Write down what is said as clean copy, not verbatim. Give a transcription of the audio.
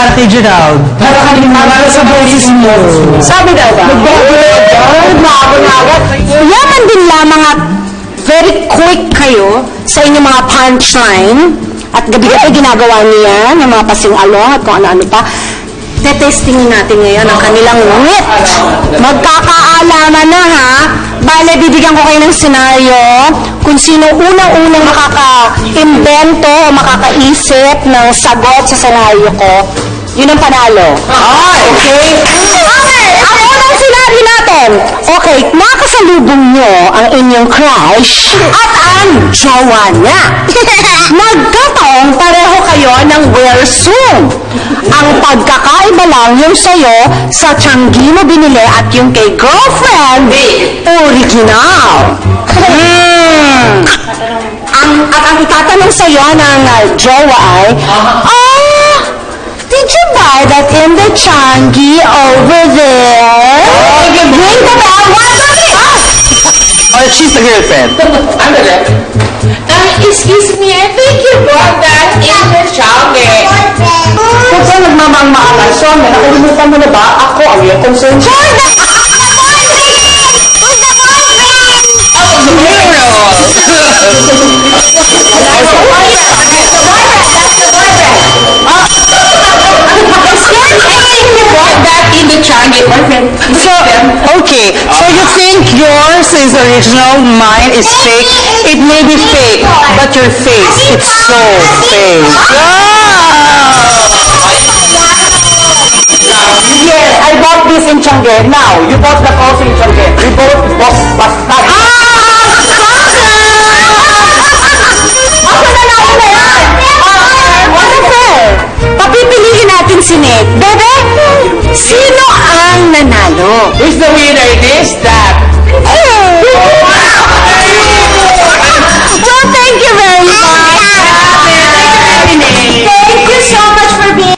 Ate Gerald. Para sa boses mo. Sabi daw ba? Yaman din lamang at very quick kayo sa inyong mga punchline. At gabi-gabi ginagawa niya ng mga pasing-along at kung ano-ano pa. Tetestingin natin ngayon ang kanilang wit. Magkakaalaman na ha. Bale, bibigyan ko kayo ng senaryo kung sino unang-unang makaka-invento o makakaisip ng sagot sa senaryo ko. Yun ang panalo. Okay? Okay, ang unang sinabi natin. Okay, nakasalubong nyo ang inyong crush at ang jowa niya. Nagkataong pareho kayo ng wear soon. Ang pagkakaiba lang yung sa'yo sa tiyanggi mo binili at yung kay girlfriend, original. Ang itatanong sa'yo ng jowa ay, did you buy that in the Changi over there? Ring the bell, what's up? Oh, she's the girlfriend. I'm the left. Excuse me, I think you bought that in the Changi. Kung saan nagmamang-maalas, so nakalimutan mo na ba? Ako ang iyong concern. In the Changi, So, okay. So you think yours is original, mine is fake. It may be fake, but your face, it's so fake. Yes, I bought this in Changi. Now, you bought the coffee in Changi. We both bought bastard. Papipiliin natin si Nate. Bebe, sino ang nanalo? who's the winner in this? That